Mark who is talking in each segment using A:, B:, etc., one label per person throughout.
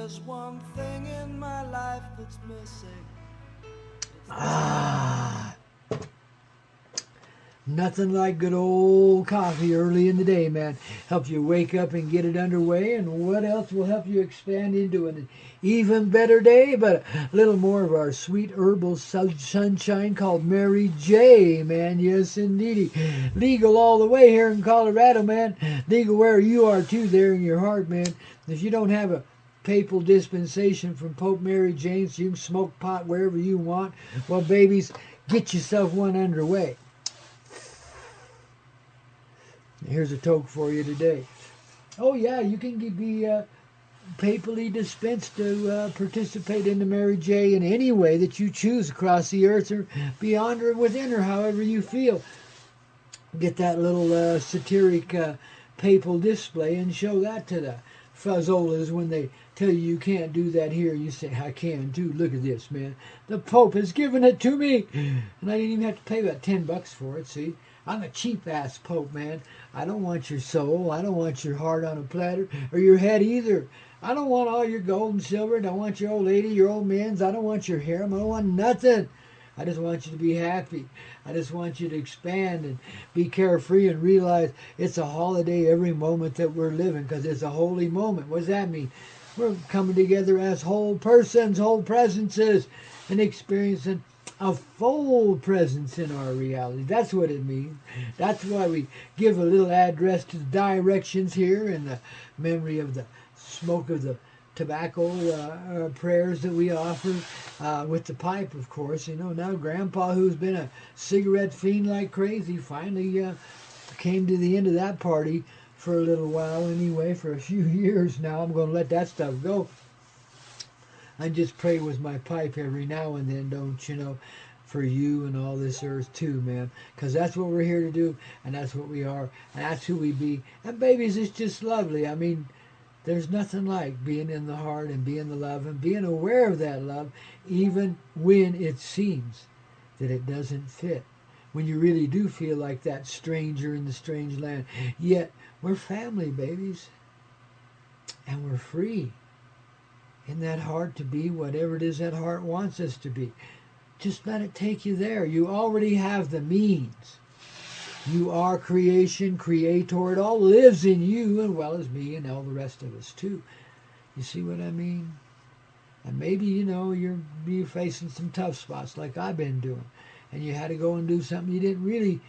A: there's one thing in my life that's missing.
B: Ah, nothing like good old coffee early in the day, man. Help you wake up and get it underway. And what else will help you expand into an even better day? But a little more of our sweet herbal sunshine called Mary J, man. Yes, indeedy. Legal all the way here in Colorado, man. Legal where you are, too, there in your heart, man. If you don't have a papal dispensation from Pope Mary Jane so you can smoke pot wherever you want, well, babies, get yourself one underway. Here's a toke for you today. Oh yeah, you can be papally dispensed to participate in the Mary J in any way that you choose across the earth or beyond or within or however you feel. Get that little satiric papal display and show that to the fuzzolas when they tell you can't do that here. You say, I can too. Look at this, man. The Pope has given it to me. And I didn't even have to pay about $10 for it, see? I'm a cheap-ass Pope, man. I don't want your soul. I don't want your heart on a platter or your head either. I don't want all your gold and silver. I don't want your old lady, your old men's. I don't want your harem. I don't want nothing. I just want you to be happy. I just want you to expand and be carefree and realize it's a holiday every moment that we're living because it's a holy moment. What does that mean? We're coming together as whole persons, whole presences, and experiencing a full presence in our reality. That's what it means. That's why we give a little address to the directions here in the memory of the smoke of the tobacco prayers that we offer with the pipe, of course. You know, now Grandpa, who's been a cigarette fiend like crazy, finally came to the end of that party for a little while anyway, for a few years now. I'm going to let that stuff go. I just pray with my pipe every now and then, don't you know, for you and all this earth too, man. Because that's what we're here to do, and that's what we are, and that's who we be. And babies, it's just lovely. I mean, there's nothing like being in the heart and being the love and being aware of that love, even when it seems that it doesn't fit. When you really do feel like that stranger in the strange land. Yet, we're family, babies, and we're free. In that heart to be whatever it is that heart wants us to be. Just let it take you there. You already have the means. You are creation, creator. It all lives in you as well as me and all the rest of us too. You see what I mean? And maybe, you know, you're facing some tough spots like I've been doing. And you had to go and do something you didn't really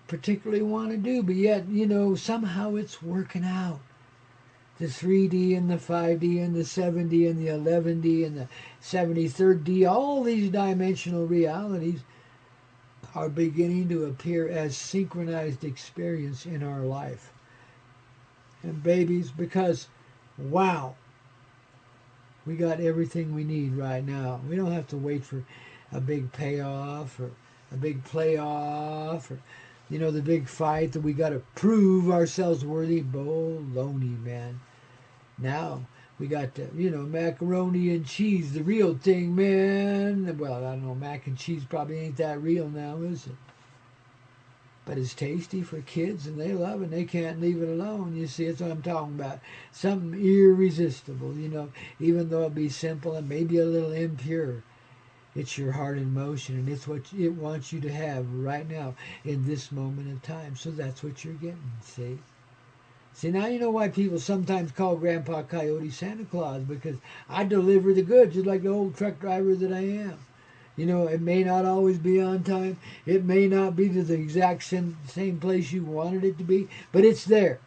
B: particularly want to do. But yet, you know, somehow it's working out. The 3D and the 5D and the 7D and the 11D and the 73rd D, all these dimensional realities are beginning to appear as synchronized experience in our life. And babies, because, wow, we got everything we need right now. We don't have to wait for a big payoff or a big playoff or, you know, the big fight that we got to prove ourselves worthy. Baloney, man. Now we got, you know, macaroni and cheese, the real thing, man. Well, I don't know, mac and cheese probably ain't that real now, is it? But it's tasty for kids, and they love it, and they can't leave it alone. You see, that's what I'm talking about. Something irresistible, you know, even though it be simple and maybe a little impure. It's your heart in motion, and it's what it wants you to have right now in this moment of time. So that's what you're getting, see? See, now you know why people sometimes call Grandpa Coyote Santa Claus, because I deliver the goods just like the old truck driver that I am. You know, it may not always be on time. It may not be to the exact same place you wanted it to be, but it's there.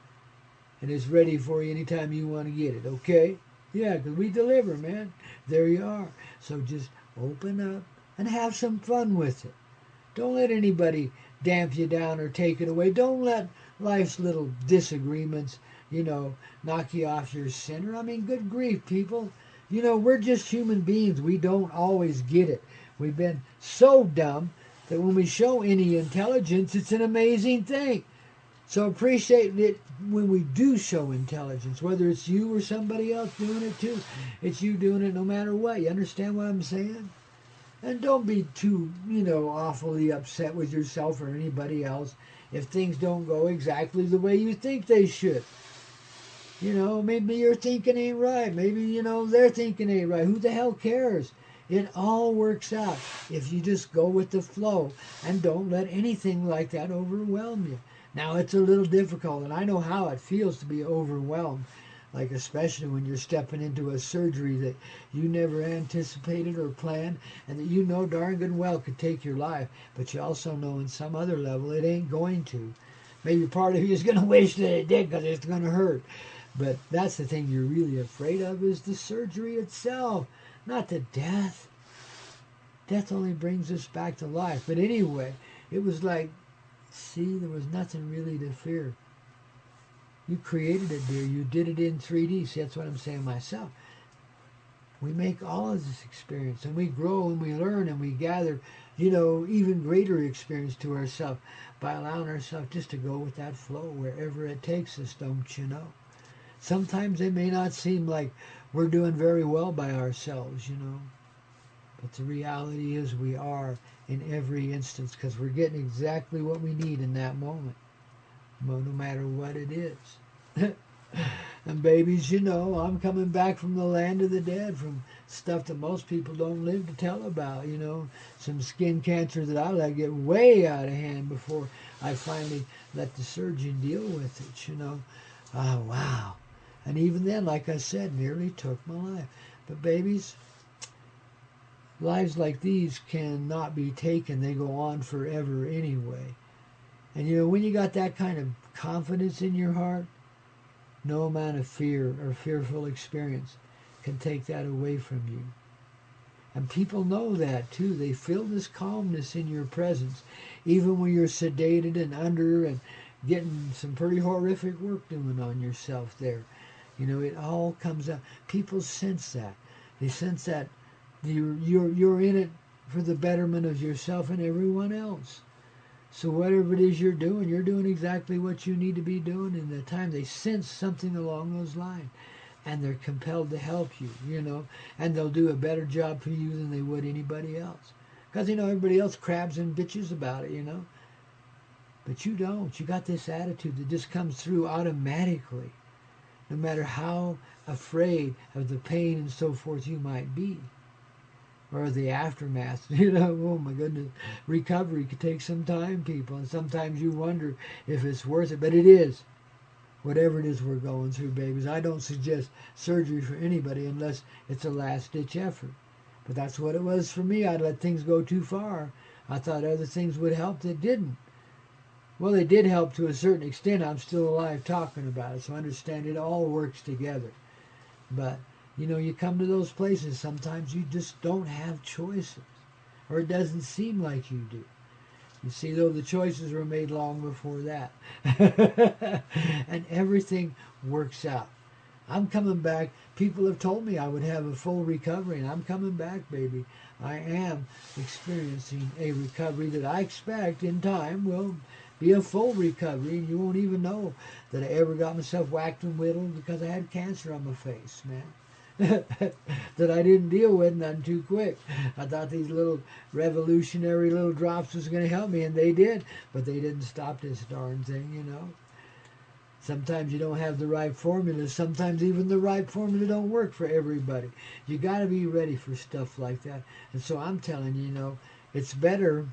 B: And it's ready for you anytime you want to get it, okay? Yeah, because we deliver, man. There you are. So just open up and have some fun with it. Don't let anybody damp you down or take it away. Don't let life's little disagreements, you know, knock you off your center. I mean, good grief, people. You know, we're just human beings. We don't always get it. We've been so dumb that when we show any intelligence, it's an amazing thing. So appreciate it when we do show intelligence, whether it's you or somebody else doing it too. It's you doing it no matter what. You understand what I'm saying? And don't be too, you know, awfully upset with yourself or anybody else if things don't go exactly the way you think they should. Maybe your thinking ain't right. Maybe, their thinking ain't right. Who the hell cares? It all works out if you just go with the flow and don't let anything like that overwhelm you. Now, it's a little difficult, and I know how it feels to be overwhelmed, like especially when you're stepping into a surgery that you never anticipated or planned and that you know darn good and well could take your life, but you also know in some other level it ain't going to. Maybe part of you is going to wish that it did because it's going to hurt. But that's the thing you're really afraid of is the surgery itself, not the death. Death only brings us back to life. But anyway, it was like, see, there was nothing really to fear. You created it, dear. You did it in 3D. See, that's what I'm saying myself. We make all of this experience, and we grow, and we learn, and we gather, even greater experience to ourselves by allowing ourselves just to go with that flow wherever it takes us, don't you know? Sometimes it may not seem like we're doing very well by ourselves, but the reality is we are in every instance because we're getting exactly what we need in that moment, no matter what it is. And babies, I'm coming back from the land of the dead, from stuff that most people don't live to tell about, some skin cancer that I let get way out of hand before I finally let the surgeon deal with it, Oh, wow. And even then, like I said, nearly took my life. But babies, lives like these cannot be taken. They go on forever anyway. And when you got that kind of confidence in your heart, no amount of fear or fearful experience can take that away from you. And people know that too. They feel this calmness in your presence, even when you're sedated and under and getting some pretty horrific work doing on yourself there. It all comes out. People sense that. They sense that you're in it for the betterment of yourself and everyone else. So whatever it is you're doing exactly what you need to be doing in the time. They sense something along those lines, and they're compelled to help you, and they'll do a better job for you than they would anybody else. Because, everybody else crabs and bitches about it, But you don't. You got this attitude that just comes through automatically, no matter how afraid of the pain and so forth you might be. Or the aftermath, oh my goodness. Recovery could take some time, people, and sometimes you wonder if it's worth it, but it is. Whatever it is we're going through, babies. I don't suggest surgery for anybody unless it's a last-ditch effort. But that's what it was for me. I'd let things go too far. I thought other things would help that didn't. Well, they did help to a certain extent. I'm still alive talking about it, so understand it all works together. But you come to those places, sometimes you just don't have choices, or it doesn't seem like you do. You see, though, the choices were made long before that. And everything works out. I'm coming back. People have told me I would have a full recovery, and I'm coming back, baby. I am experiencing a recovery that I expect in time will be a full recovery, and you won't even know that I ever got myself whacked and whittled because I had cancer on my face, man. That I didn't deal with none too quick. I thought these little revolutionary little drops was going to help me, and they did, but they didn't stop this darn thing, Sometimes you don't have the right formula. Sometimes even the right formula don't work for everybody. You got to be ready for stuff like that. And so I'm telling you, it's better,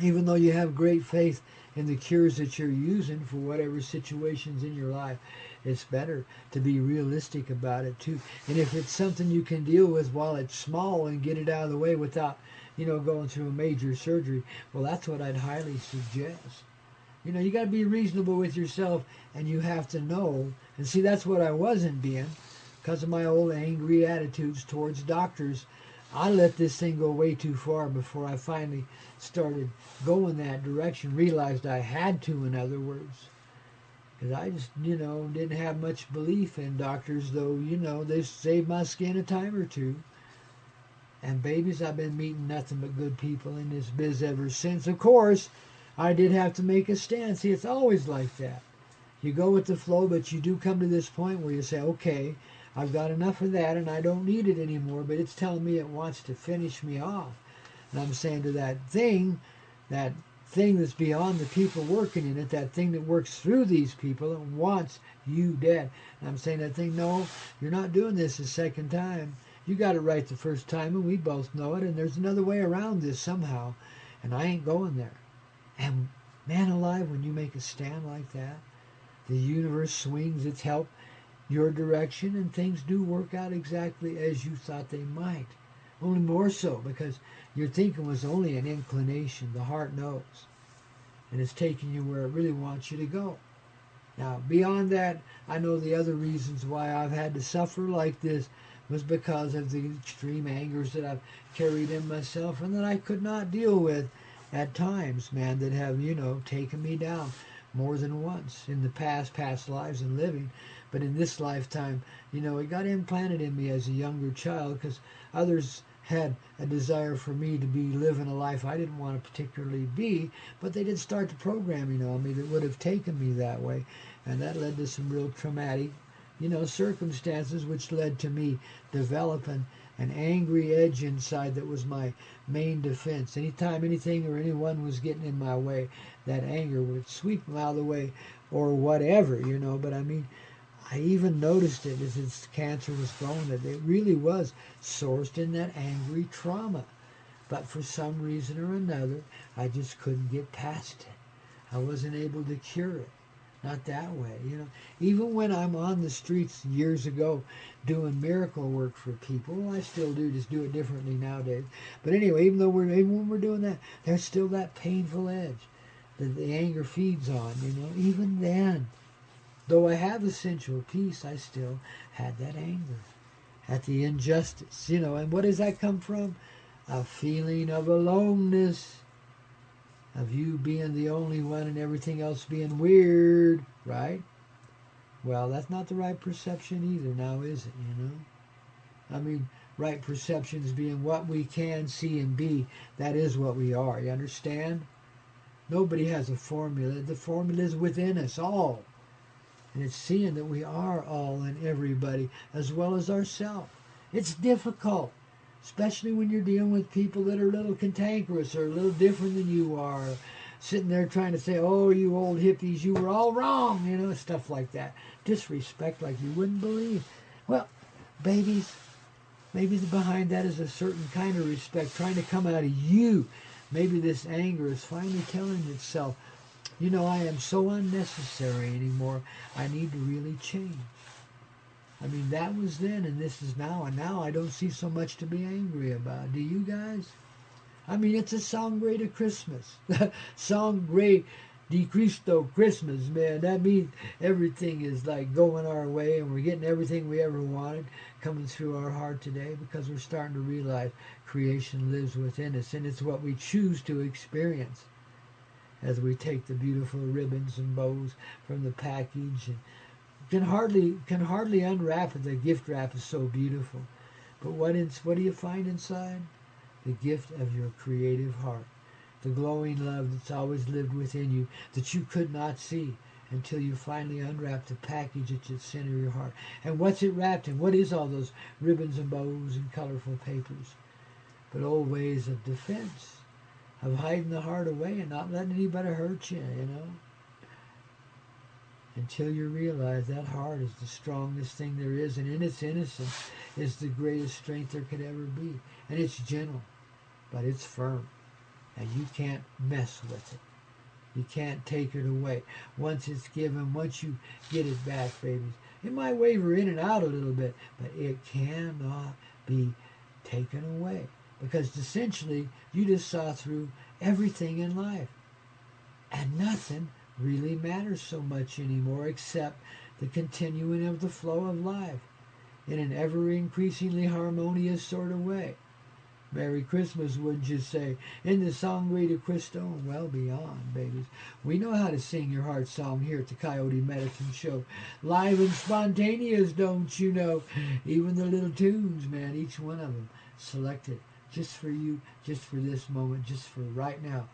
B: even though you have great faith in the cures that you're using for whatever situations in your life, it's better to be realistic about it too. And if it's something you can deal with while it's small and get it out of the way without, going through a major surgery, well, that's what I'd highly suggest. You got to be reasonable with yourself, and you have to know. And see, that's what I wasn't being because of my old angry attitudes towards doctors. I let this thing go way too far before I finally started going that direction, realized I had to, in other words. Because I just, didn't have much belief in doctors, though, they saved my skin a time or two. And babies, I've been meeting nothing but good people in this biz ever since. Of course, I did have to make a stand. See, it's always like that. You go with the flow, but you do come to this point where you say, okay, I've got enough of that and I don't need it anymore, but it's telling me it wants to finish me off. And I'm saying to that thing, that thing that's beyond the people working in it, that thing that works through these people and wants you dead. And I'm saying that thing, no, you're not doing this the second time. You got it right the first time, and we both know it, and there's another way around this somehow, and I ain't going there. And man alive, when you make a stand like that, the universe swings its help your direction, and things do work out exactly as you thought they might. Only more so because your thinking was only an inclination. The heart knows, and it's taking you where it really wants you to go. Now, beyond that, I know the other reasons why I've had to suffer like this was because of the extreme angers that I've carried in myself and that I could not deal with at times, man, that have, taken me down more than once in the past lives and living. But in this lifetime, it got implanted in me as a younger child because others had a desire for me to be living a life I didn't want to particularly be, but they did start the programming on me that would have taken me that way. And that led to some real traumatic, circumstances, which led to me developing an angry edge inside that was my main defense. Anytime anything or anyone was getting in my way, that anger would sweep them out of the way or whatever, But I mean, I even noticed it as its cancer was growing, that it really was sourced in that angry trauma. But for some reason or another, I just couldn't get past it. I wasn't able to cure it. Not that way, Even when I'm on the streets years ago doing miracle work for people, well, I still do, just do it differently nowadays. But anyway, even when we're doing that, there's still that painful edge that the anger feeds on, Even then, though I have essential peace, I still had that anger at the injustice, And what does that come from? A feeling of aloneness, of you being the only one and everything else being weird, right? Well, that's not the right perception either now, is it, I mean, right perceptions being what we can see and be, that is what we are, you understand? Nobody has a formula. The formula is within us all. And it's seeing that we are all and everybody as well as ourselves. It's difficult, especially when you're dealing with people that are a little cantankerous or a little different than you are, sitting there trying to say, oh, you old hippies, you were all wrong, stuff like that. Disrespect like you wouldn't believe. Well, babies, maybe behind that is a certain kind of respect trying to come out of you. Maybe this anger is finally telling itself, I am so unnecessary anymore. I need to really change. I mean, that was then and this is now. And now I don't see so much to be angry about. Do you guys? I mean, it's a Sangre de Christmas. Sangre de Cristo Christmas, man. That means everything is like going our way and we're getting everything we ever wanted coming through our heart today because we're starting to realize creation lives within us and it's what we choose to experience. As we take the beautiful ribbons and bows from the package and can hardly unwrap it. The gift wrap is so beautiful. But what do you find inside? The gift of your creative heart. The glowing love that's always lived within you that you could not see until you finally unwrap the package at the center of your heart. And what's it wrapped in? What is all those ribbons and bows and colorful papers? But old ways of defense, of hiding the heart away and not letting anybody hurt you, Until you realize that heart is the strongest thing there is, and in its innocence is the greatest strength there could ever be. And it's gentle, but it's firm, and you can't mess with it. You can't take it away. Once it's given, once you get it back, babies, it might waver in and out a little bit, but it cannot be taken away. Because essentially, you just saw through everything in life. And nothing really matters so much anymore except the continuing of the flow of life in an ever-increasingly harmonious sort of way. Merry Christmas, wouldn't you say? In the Sangre de Cristo and well beyond, babies. We know how to sing your heart song here at the Coyote Medicine Show. Live and spontaneous, don't you know? Even the little tunes, man, each one of them selected just for you, just for this moment, just for right now.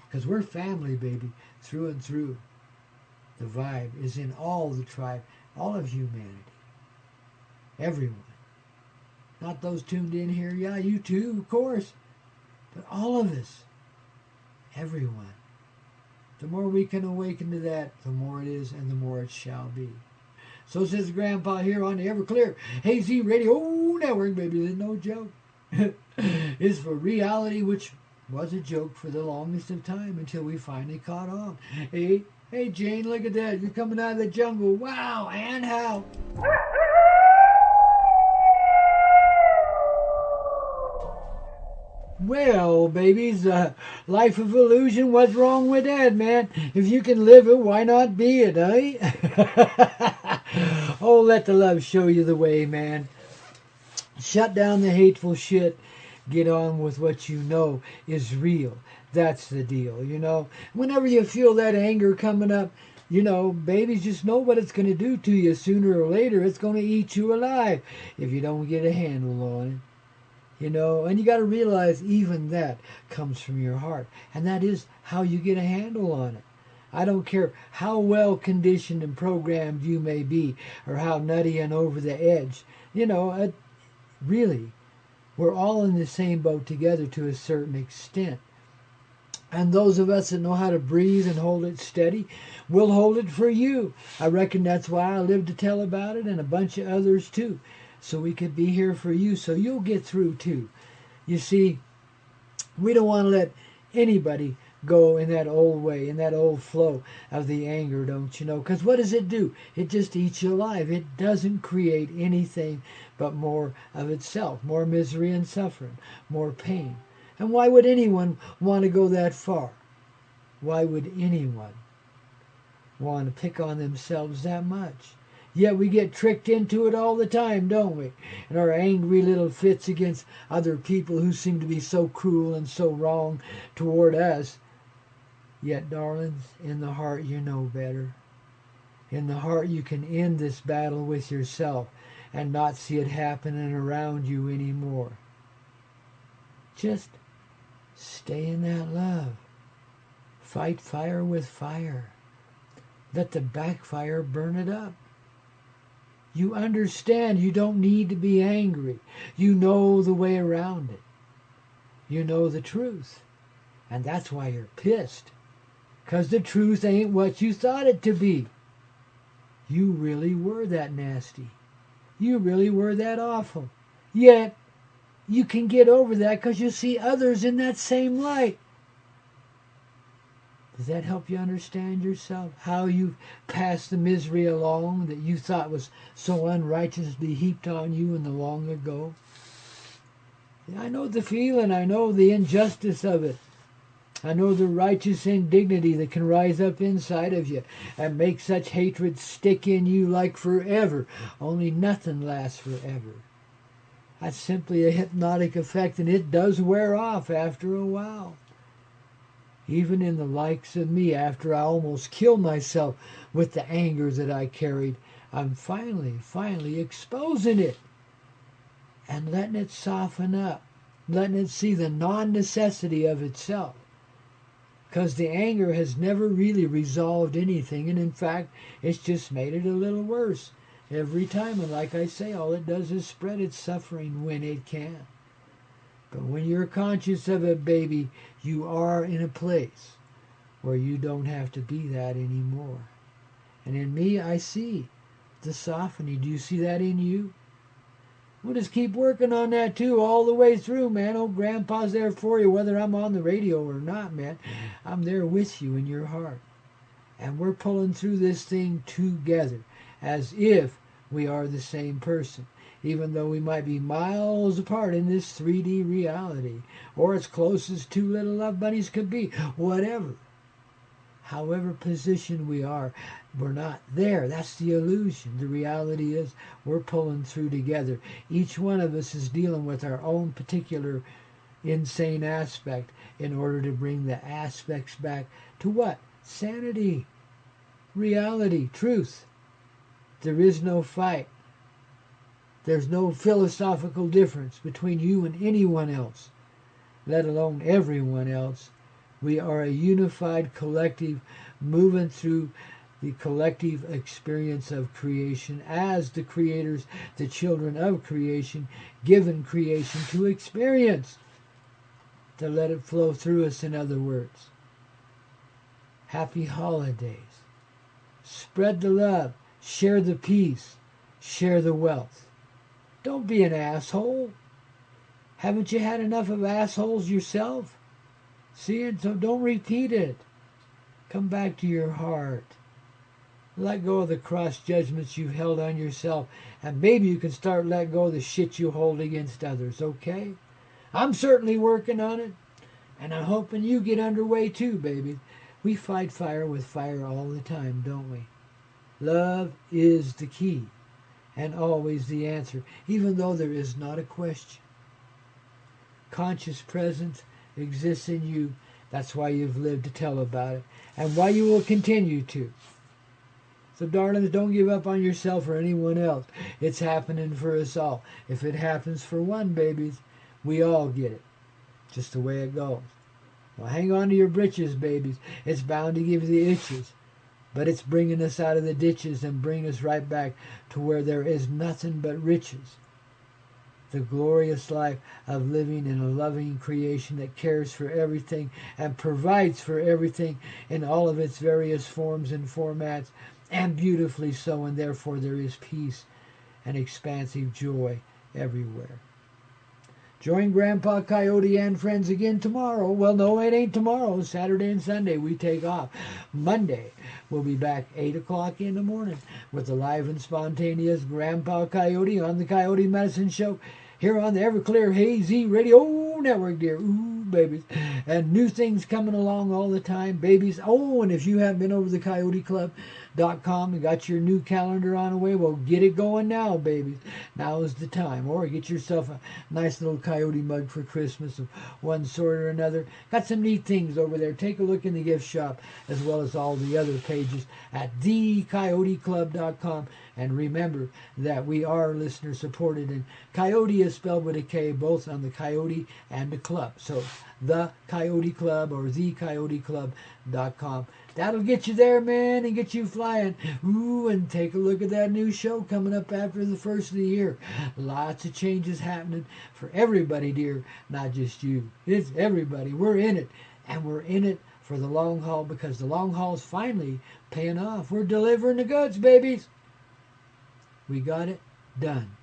B: Because we're family, baby, through and through. The vibe is in all the tribe, all of humanity. Everyone. Not those tuned in here, yeah, you too, of course. But all of us. Everyone. The more we can awaken to that, the more it is and the more it shall be. So says Grandpa here on the Everclear Hazy Radio Network, baby. There's no joke. It's for reality, which was a joke for the longest of time until we finally caught on. Hey, Jane, look at that. You're coming out of the jungle. Wow, and how? Well, babies, life of illusion, what's wrong with that, man? If you can live it, why not be it, eh? Oh, let the love show you the way, man. Shut down the hateful shit. Get on with what you know is real. That's the deal, you know. Whenever you feel that anger coming up, you know, babies, just know what it's going to do to you. Sooner or later, it's going to eat you alive if you don't get a handle on it. You know, and you got to realize even that comes from your heart. And that is how you get a handle on it. I don't care how well conditioned and programmed you may be or how nutty and over the edge. You know, really, we're all in the same boat together to a certain extent. And those of us that know how to breathe and hold it steady, will hold it for you. I reckon that's why I live to tell about it and a bunch of others too. So we could be here for you so you'll get through too. You see, we don't want to let anybody go in that old way, in that old flow of the anger, don't you know? Because what does it do? It just eats you alive. It doesn't create anything but more of itself, more misery and suffering, more pain. And why would anyone want to go that far? Why would anyone want to pick on themselves that much? Yet we get tricked into it all the time, don't we? And our angry little fits against other people who seem to be so cruel and so wrong toward us. Yet, darlings, in the heart you know better. In the heart you can end this battle with yourself and not see it happening around you anymore. Just stay in that love. Fight fire with fire. Let the backfire burn it up. You understand you don't need to be angry. You know the way around it. You know the truth. And that's why you're pissed. 'Cause the truth ain't what you thought it to be. You really were that nasty. You really were that awful. Yet, you can get over that 'cause you see others in that same light. Does that help you understand yourself? How you've passed the misery along that you thought was so unrighteously heaped on you in the long ago? I know the feeling. I know the injustice of it. I know the righteous indignity that can rise up inside of you and make such hatred stick in you like forever. Only nothing lasts forever. That's simply a hypnotic effect, and it does wear off after a while. Even in the likes of me, after I almost killed myself with the anger that I carried, I'm finally exposing it and letting it soften up, letting it see the non-necessity of itself. Because the anger has never really resolved anything, and in fact, it's just made it a little worse every time. And like I say, all it does is spread its suffering when it can. But when you're conscious of it, baby, you are in a place where you don't have to be that anymore. And in me, I see the softening. Do you see that in you? We'll just keep working on that too all the way through, man. Oh, Grandpa's there for you, whether I'm on the radio or not, man. I'm there with you in your heart. And we're pulling through this thing together as if we are the same person, even though we might be miles apart in this 3D reality, or as close as two little love bunnies could be, whatever. However positioned we are, we're not there. That's the illusion. The reality is we're pulling through together. Each one of us is dealing with our own particular insane aspect in order to bring the aspects back to what? Sanity, reality, truth. There is no fight. There's no philosophical difference between you and anyone else, let alone everyone else. We are a unified collective moving through the collective experience of creation as the creators, the children of creation, given creation to experience, to let it flow through us, in other words. Happy holidays. Spread the love. Share the peace. Share the wealth. Don't be an asshole. Haven't you had enough of assholes yourself? See it? So don't repeat it. Come back to your heart. Let go of the cross judgments you've held on yourself, and maybe you can start letting go of the shit you hold against others, okay? I'm certainly working on it, and I'm hoping you get underway too, baby. We fight fire with fire all the time, don't we? Love is the key and always the answer, even though there is not a question. Conscious presence exists in you. That's why you've lived to tell about it, and why you will continue to. So, darlings, don't give up on yourself or anyone else. It's happening for us all. If it happens for one, babies, we all get it. Just the way it goes. Well, hang on to your britches, babies. It's bound to give you the itches. But it's bringing us out of the ditches and bringing us right back to where there is nothing but riches. The glorious life of living in a loving creation that cares for everything and provides for everything in all of its various forms and formats, and beautifully so, and therefore there is peace and expansive joy everywhere. Join Grandpa Coyote and friends again tomorrow. Well, no, it ain't tomorrow. Saturday and Sunday we take off. Monday we'll be back 8 o'clock in the morning with the live and spontaneous Grandpa Coyote on the Coyote Medicine Show here on the Everclear Hazy Radio Network, dear. Ooh, babies. And new things coming along all the time, babies. Oh, and if you haven't been over to coyoteclub.com and got your new calendar on the way, well, get it going now, babies. Now is the time. Or get yourself a nice little Coyote mug for Christmas of one sort or another. Got some neat things over there. Take a look in the gift shop as well as all the other pages at thecoyoteclub.com. And remember that we are listener supported, and Coyote is spelled with a K, both on the Coyote and the Club. So the Coyote Club or thecoyoteclub.com. That'll get you there, man, and get you flying. Ooh, and take a look at that new show coming up after the first of the year. Lots of changes happening for everybody, dear, not just you. It's everybody. We're in it, and we're in it for the long haul, because the long haul's finally paying off. We're delivering the goods, babies. We got it done.